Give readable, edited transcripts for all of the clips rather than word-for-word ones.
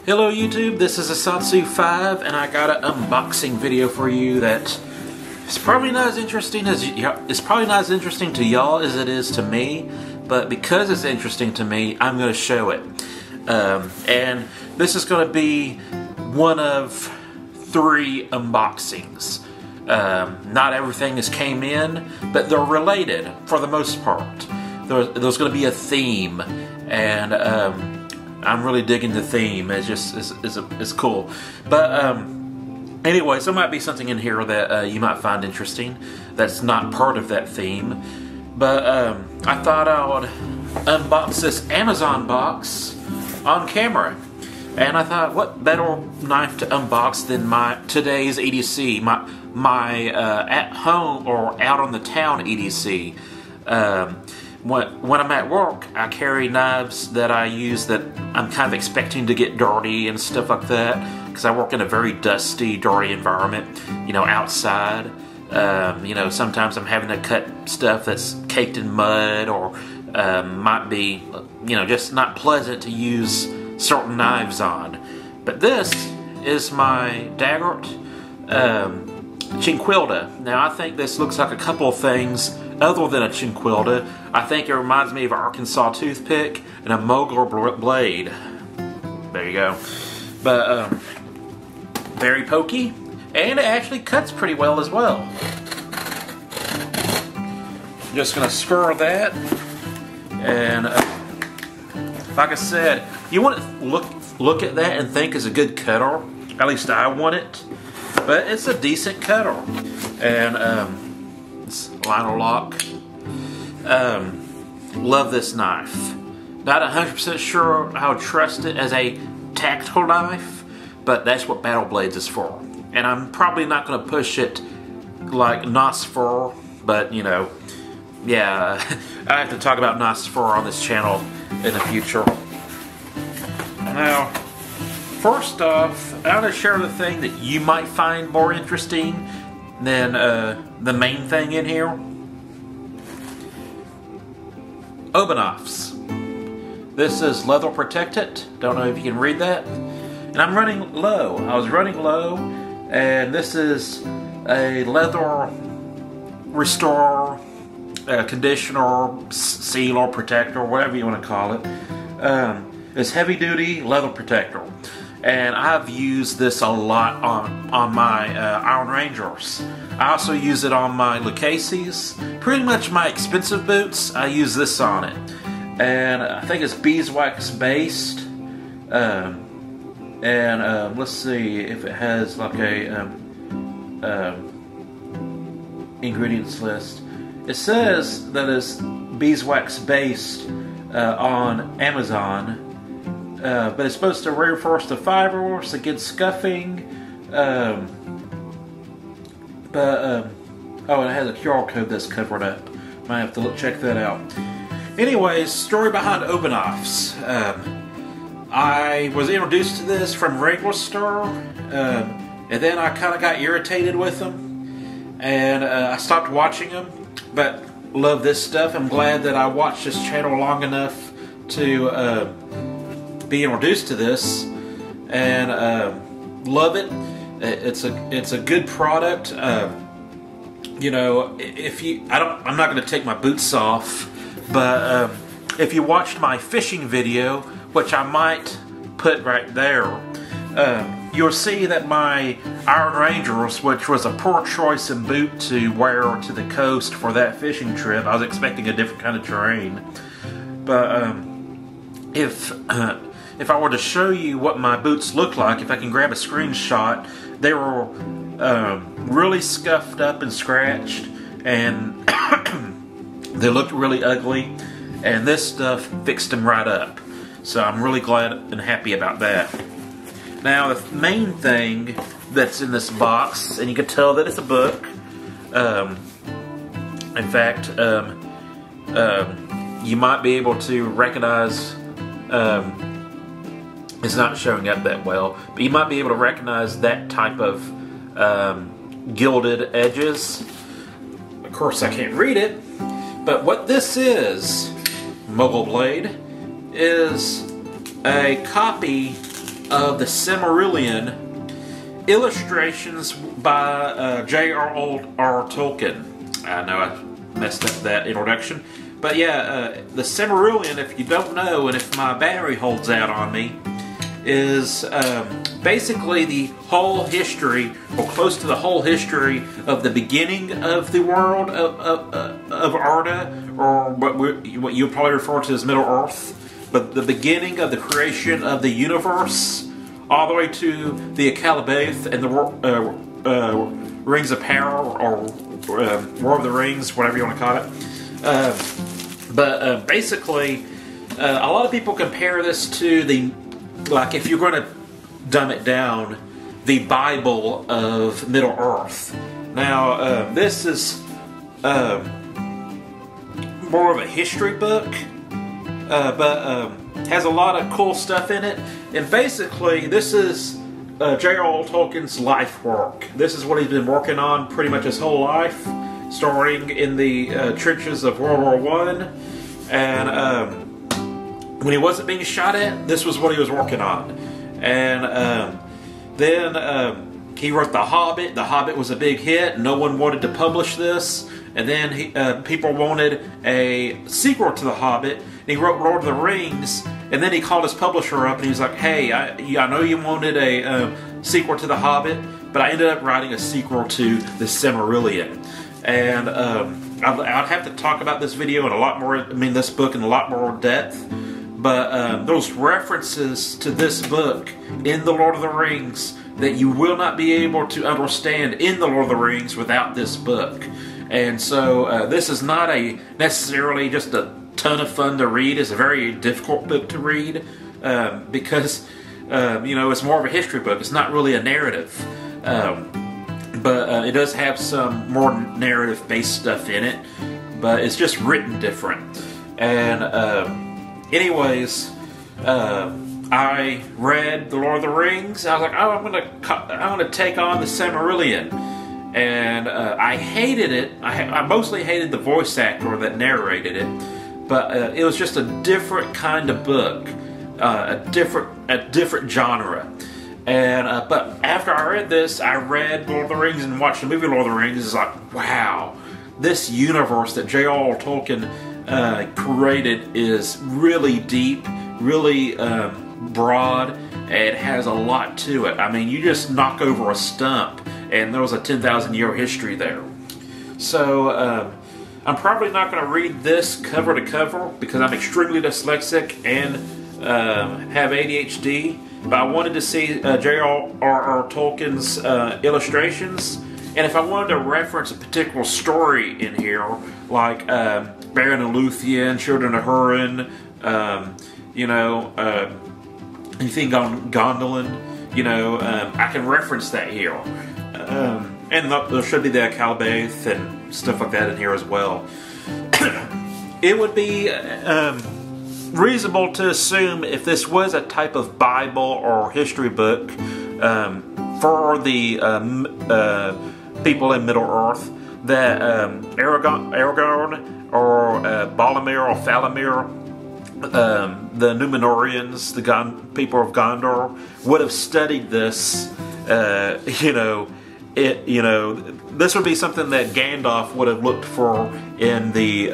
Hello YouTube, this is Asatsu 5 and I got an unboxing video for you that is probably not as interesting to y'all as it is to me, but because it's interesting to me, I'm going to show it. And this is going to be one of 3 unboxings. Not everything has came in, but they're related for the most part. There's going to be a theme, and I'm really digging the theme. It's cool. But anyways, there might be something in here that you might find interesting that's not part of that theme. But I thought I would unbox this Amazon box on camera. And I thought, what better knife to unbox than today's EDC, my at home or out on the town EDC. When I'm at work, I carry knives that I use that I'm kind of expecting to get dirty and stuff like that, because I work in a very dusty, dirty environment, you know, outside. You know, sometimes I'm having to cut stuff that's caked in mud, or might be, you know, just not pleasant to use certain knives on. But this is my Daggert Chinquilda. Now, I think this looks like a couple of things other than a Chinquilda. I think it reminds me of an Arkansas toothpick and a Mogler blade. There you go. But very pokey, and it actually cuts pretty well as well. Just gonna square that, and like I said, you want to look at that and think it's a good cutter. At least I want it. But it's a decent cutter. And it's lino lock. Love this knife. Not 100% sure how to trust it as a tactical knife, but that's what Battle Blades is for. And I'm probably not going to push it like Nosfer, but you know, yeah, I have to talk about Nosfer on this channel in the future. Now, first off, I'm going to share the thing that you might find more interesting than the main thing in here. Obenaufs. This is leather protected. Don't know if you can read that. And I'm running low. I was running low, and this is a leather restorer, conditioner, sealer, protector, whatever you want to call it. It's heavy duty leather protector. And I've used this a lot on my Iron Rangers. I also use it on my Lucchese's. Pretty much my expensive boots, I use this on it. And I think it's beeswax based. Let's see if it has like a ingredients list. It says that it's beeswax based on Amazon. But it's supposed to reinforce the fibers against scuffing. Oh, it has a QR code that's covered up. Might have to check that out. Anyways, story behind Obenaufs. I was introduced to this from Regular Store, and then I kind of got irritated with them, and I stopped watching them. But love this stuff. I'm glad that I watched this channel long enough to be introduced to this, and love it. It's a good product. You know, I'm not going to take my boots off, but if you watched my fishing video, which I might put right there, you'll see that my Iron Rangers, which was a poor choice in boot to wear to the coast for that fishing trip. I was expecting a different kind of terrain, but if I were to show you what my boots look like, if I can grab a screenshot, they were really scuffed up and scratched, and they looked really ugly, and this stuff fixed them right up. So I'm really glad and happy about that. Now, the main thing that's in this box, and you can tell that it's a book. In fact, you might be able to recognize... it's not showing up that well, but you might be able to recognize that type of gilded edges. Of course, I can't read it, but what this is, Mogler blade, is a copy of the Silmarillion, illustrations by J.R.R. Tolkien. I know I messed up that introduction. But yeah, the Silmarillion, if you don't know, and if my battery holds out on me, is basically the whole history, or close to the whole history, of the beginning of the world of Arda, or what you probably refer to as Middle-earth, but the beginning of the creation of the universe, all the way to the Akalabath and the Rings of Power, or War of the Rings, whatever you want to call it. But basically, a lot of people compare this to like if you're going to dumb it down, the Bible of Middle-earth. Now, this is more of a history book, but has a lot of cool stuff in it. And basically, this is J.R.R. Tolkien's life work. This is what he's been working on pretty much his whole life, starting in the trenches of World War I. And when he wasn't being shot at, this was what he was working on. And then he wrote The Hobbit. The Hobbit was a big hit. No one wanted to publish this. And then people wanted a sequel to The Hobbit. And he wrote Lord of the Rings. And then he called his publisher up and he was like, hey, I know you wanted a sequel to The Hobbit, but I ended up writing a sequel to The Silmarillion. And I'd have to talk about this video in a lot more, this book in a lot more depth. But those references to this book in The Lord of the Rings that you will not be able to understand in The Lord of the Rings without this book. And so this is not necessarily just a ton of fun to read. It's a very difficult book to read because it's more of a history book. It's not really a narrative. But it does have some more narrative-based stuff in it, but it's just written different. And anyways, I read The Lord of the Rings. I was like, oh, I'm gonna take on the Silmarillion, and I hated it. I mostly hated the voice actor that narrated it, but it was just a different kind of book, a different genre. And but after I read this, I read Lord of the Rings and watched the movie Lord of the Rings. It's like, wow, this universe that J.R.R. Tolkien created is really deep, really broad, and has a lot to it. I mean, you just knock over a stump, and there was a 10,000-year history there. So I'm probably not going to read this cover to cover because I'm extremely dyslexic and have ADHD. But I wanted to see J.R.R. Tolkien's illustrations, and if I wanted to reference a particular story in here, like Beren and Luthien, Children of Húrin, anything on Gondolin, I can reference that here. And there should be the Akalabath and stuff like that in here as well. It would be reasonable to assume if this was a type of Bible or history book for the people in Middle-earth, that Aragorn or Boromir or Faramir, the Númenóreans, the people of Gondor, would have studied this. This would be something that Gandalf would have looked for in the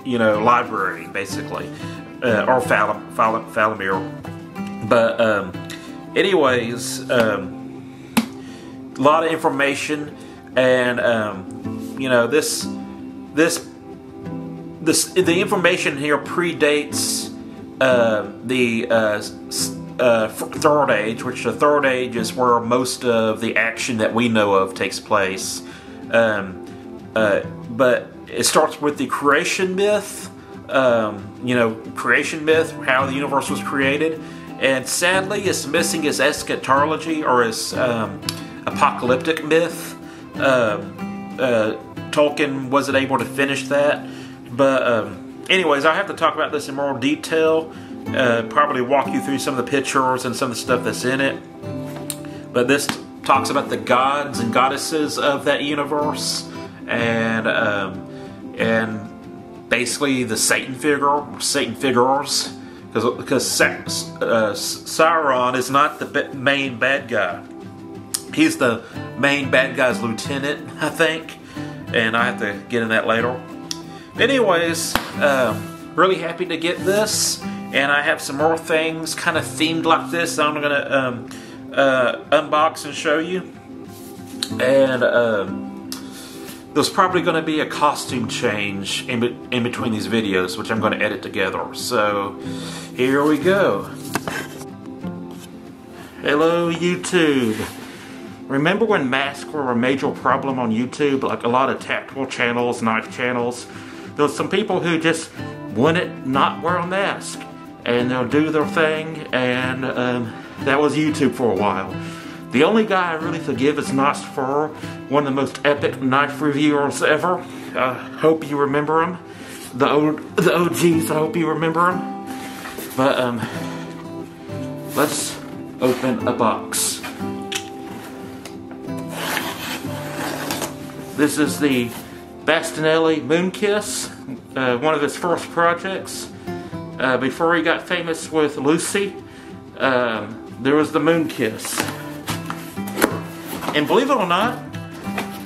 library, basically, or Faramir. But anyways, a lot of information, and the information here predates the Third Age, which the Third Age is where most of the action that we know of takes place. But it starts with the creation myth, how the universe was created, and sadly it's missing its eschatology or its apocalyptic myth. Tolkien wasn't able to finish that, but anyways, I have to talk about this in more detail, probably walk you through some of the pictures and some of the stuff that's in it. But this talks about the gods and goddesses of that universe, and basically the Satan figures, because Sauron is not the main bad guy. He's the main bad guy's lieutenant, I think, and I have to get in that later. Anyways, really happy to get this, and I have some more things kind of themed like this that I'm gonna unbox and show you. And there's probably going to be a costume change in between these videos, which I'm going to edit together. So here we go. Hello YouTube. Remember when masks were a major problem on YouTube? Like a lot of tactical channels, knife channels. There was some people who just wouldn't not wear a mask, and they'll do their thing, and that was YouTube for a while. The only guy I really forgive is Nosfer, one of the most epic knife reviewers ever. I hope you remember him. The OGs, I hope you remember him. But let's open a box. This is the Bastinelli Moonkiss, one of his first projects. Before he got famous with Lucy, there was the Moonkiss. And believe it or not,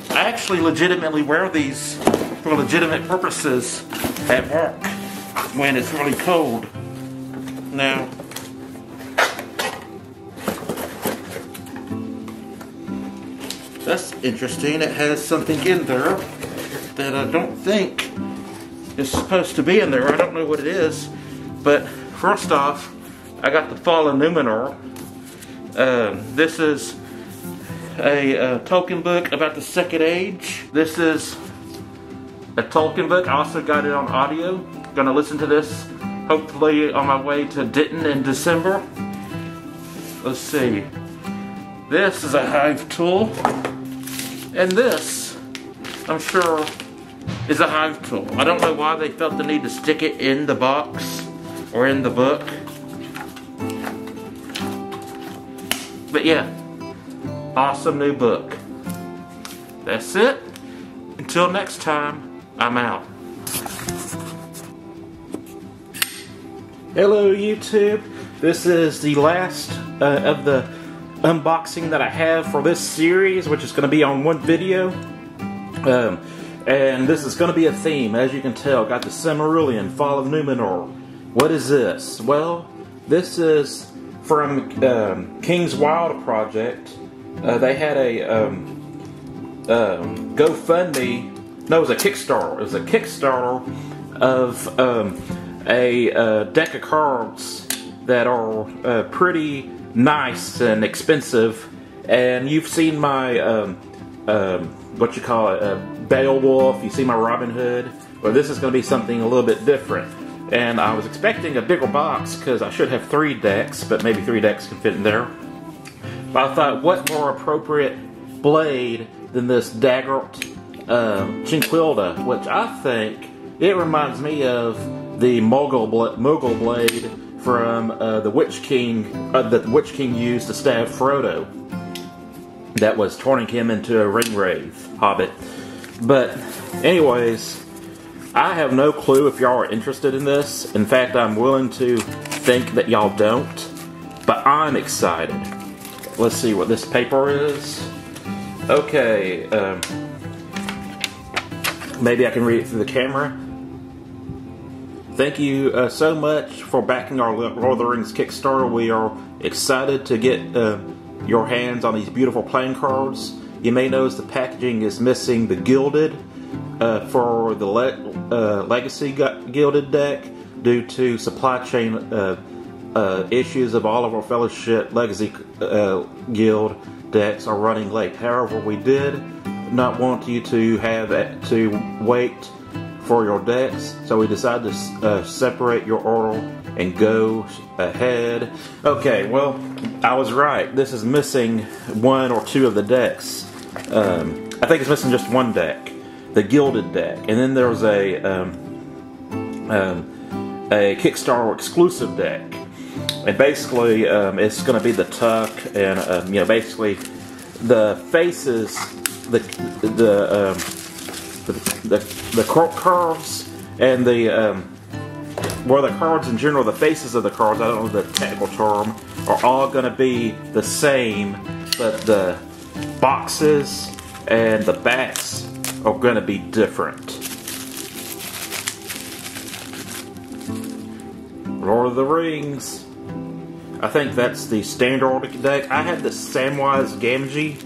I actually legitimately wear these for legitimate purposes at work when it's really cold. Now, that's interesting. It has something in there that I don't think is supposed to be in there. I don't know what it is. But first off, I got the Fall of Numenor. This is a Tolkien book about the Second Age. This is a Tolkien book. I also got it on audio. Gonna listen to this hopefully on my way to Denton in December. Let's see. This is a hive tool. And this, I'm sure, is a hive tool. I don't know why they felt the need to stick it in the box or in the book. But yeah, awesome new book. That's it. Until next time, I'm out. Hello YouTube. This is the last of the unboxing that I have for this series, which is going to be on one video. And this is going to be a theme, as you can tell. Got the Silmarillion, Fall of Numenor. What is this? Well, this is from King's Wild Project. They had a GoFundMe. No, it was a Kickstarter. It was a Kickstarter of a deck of cards that are pretty nice and expensive. And you've seen my what you call it, Beowulf. You see my Robin Hood. Well, this is going to be something a little bit different. And I was expecting a bigger box because I should have 3 decks, but maybe 3 decks can fit in there. But I thought, what more appropriate blade than this Daggert Chinquilda, which I think it reminds me of the Mogul blade from the Witch King that the Witch King used to stab Frodo. That was turning him into a ringwraith hobbit. But anyways, I have no clue if y'all are interested in this. In fact, I'm willing to think that y'all don't. But I'm excited. Let's see what this paper is. Okay, maybe I can read it through the camera. Thank you so much for backing our Lord of the Rings Kickstarter. We are excited to get your hands on these beautiful playing cards. You may notice the packaging is missing the Gilded for the Legacy Gilded deck due to supply chain issues of all of our Fellowship Legacy Guild decks are running late. However, we did not want you to have to wait for your decks, so we decided to separate your order and go ahead. Okay, well, I was right. This is missing 1 or 2 of the decks. I think it's missing just 1 deck, the Gilded deck, and then there was a Kickstarter exclusive deck. And basically, it's going to be the tuck, and you know, basically the faces, the curves, and the well, the cards in general, the faces of the cards, I don't know the technical term, are all going to be the same, but the boxes and the backs are going to be different. Lord of the Rings. I think that's the standard deck. I had the Samwise Gamgee.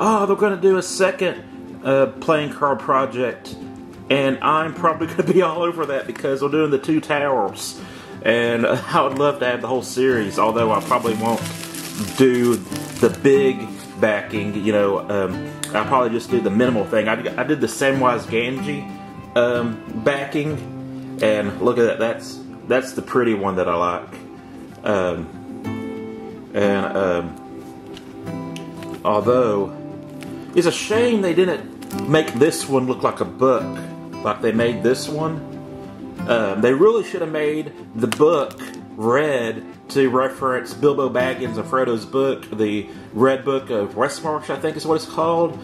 Oh, they're going to do a second playing card project, and I'm probably going to be all over that because they're doing the Two Towers, and I would love to have the whole series, although I probably won't do the big backing, you know. I'll probably just do the minimal thing. I did the Samwise Gamgee backing, and look at that, that's the pretty one that I like. Although it's a shame they didn't make this one look like a book like they made this one. They really should have made the book red to reference Bilbo Baggins and Frodo's book, the Red Book of Westmarch, I think is what it's called.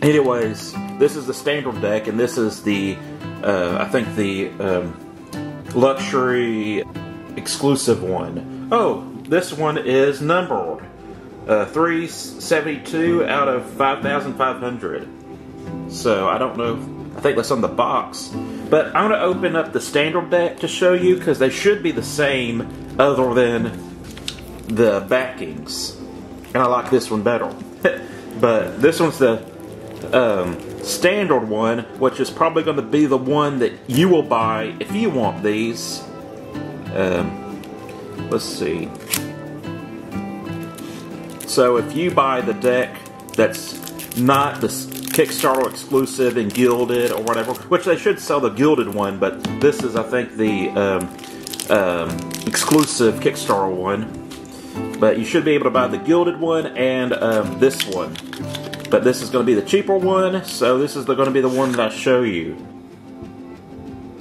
Anyways, this is the standard deck, and this is the, I think the luxury exclusive one. Oh, this one is numbered 372 out of 5,500. So I don't know. I think that's on the box. But I'm going to open up the standard deck to show you because they should be the same other than the backings. And I like this one better. But this one's the standard one, which is probably going to be the one that you will buy if you want these. Let's see. So if you buy the deck that's not the Kickstarter exclusive and gilded or whatever, which they should sell the gilded one, but this is, I think, the exclusive Kickstarter one. But you should be able to buy the gilded one and this one. But this is going to be the cheaper one, so this is going to be the one that I show you.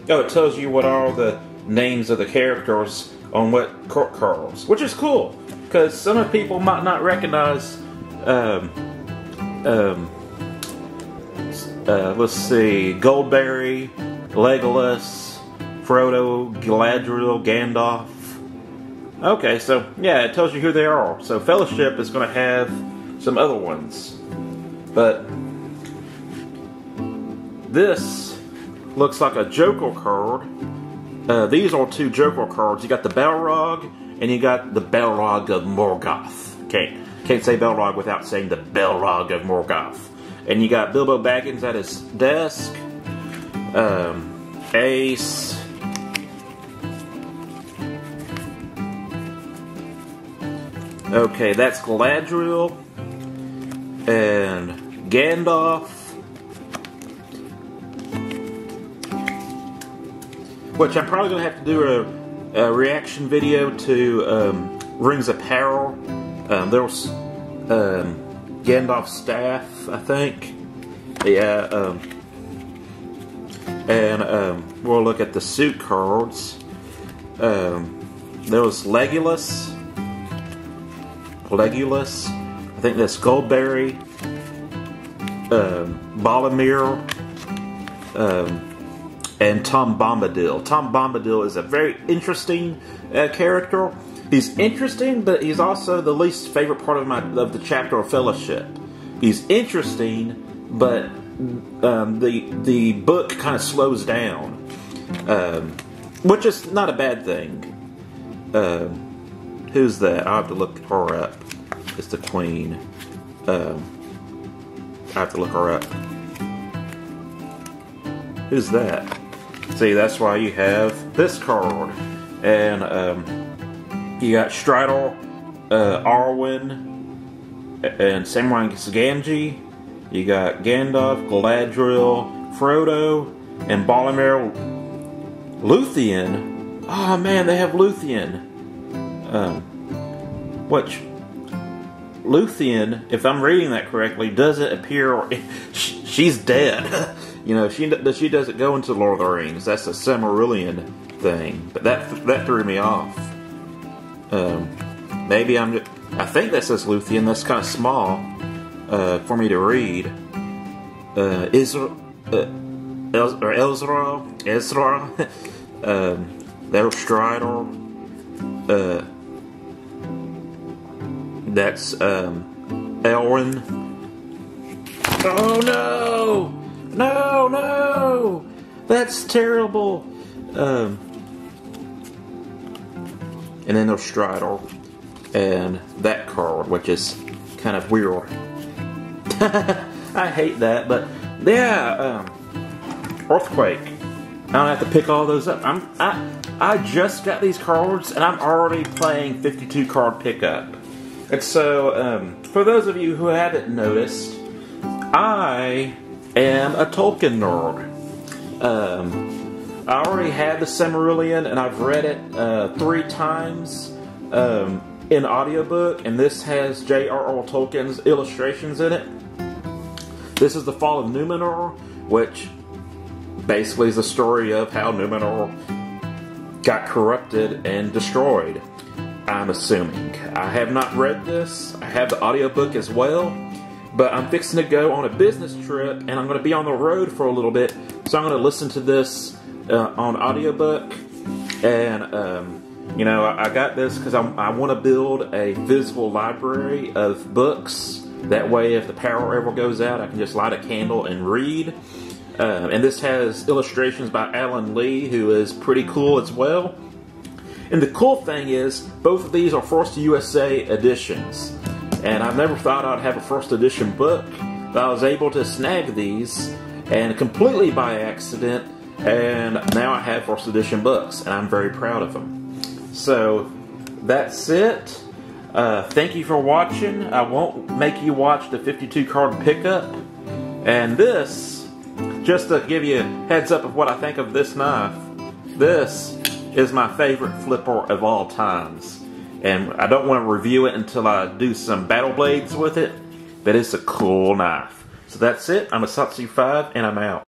Oh, it tells you what are the names of the characters on what court cards, which is cool, because some of people might not recognize, let's see, Goldberry, Legolas, Frodo, Galadriel, Gandalf. Okay, so yeah, it tells you who they are. So Fellowship is going to have some other ones. But this looks like a Joker card. These are two Joker cards. You got the Balrog, and you got the Balrog of Morgoth. Can't say Balrog without saying the Balrog of Morgoth. And you got Bilbo Baggins at his desk. Ace. Okay, that's Galadriel. And Gandalf, which I'm probably going to have to do a reaction video to Rings of Power. There was Gandalf's staff, I think. Yeah, and we'll look at the suit cards. There was Legolas. I think that's Goldberry, Boromir, and Tom Bombadil. Tom Bombadil is a very interesting character. He's interesting, but he's also the least favorite part of the chapter of Fellowship. He's interesting, but the book kind of slows down, which is not a bad thing. Who's that? I'll have to look her up. It's the Queen. I have to look her up. Who's that? See, that's why you have this card. And you got Strider, Arwen, and Samwise Gamgee. You got Gandalf, Galadriel, Frodo, and Boromir. Luthien. Oh man, they have Luthien. Which Luthien, if I'm reading that correctly, doesn't appear. She's dead. You know, she doesn't go into Lord of the Rings. That's a Silmarillion thing. But that threw me off. Maybe I think that says Luthien. That's kind of small for me to read. Ezra, there's Strider, that's Elwyn. Oh no! No, no! That's terrible! And then there's Strider, and that card, which is kind of weird. I hate that, but yeah, Earthquake. I don't have to pick all those up. I just got these cards, and I'm already playing 52 card pickup. And so, for those of you who haven't noticed, I am a Tolkien nerd. I already had the Silmarillion, and I've read it 3 times in audiobook, and this has J.R.R. Tolkien's illustrations in it. This is The Fall of Numenor, which basically is the story of how Numenor got corrupted and destroyed, I'm assuming. I have not read this. I have the audiobook as well, but I'm fixing to go on a business trip, and I'm going to be on the road for a little bit, so I'm going to listen to this on audiobook. And you know, I got this because I want to build a physical library of books. That way, if the power ever goes out, I can just light a candle and read. And this has illustrations by Alan Lee, who is pretty cool as well. And the cool thing is, both of these are First USA editions. And I never thought I'd have a first edition book, but I was able to snag these, and completely by accident, and now I have first edition books, and I'm very proud of them. So, that's it. Thank you for watching. I won't make you watch the 52 card pickup. And this, just to give you a heads up of what I think of this knife, this is my favorite flipper of all times. And I don't want to review it until I do some battle blades with it, but it's a cool knife. So that's it. I'm Asatsu5, and I'm out.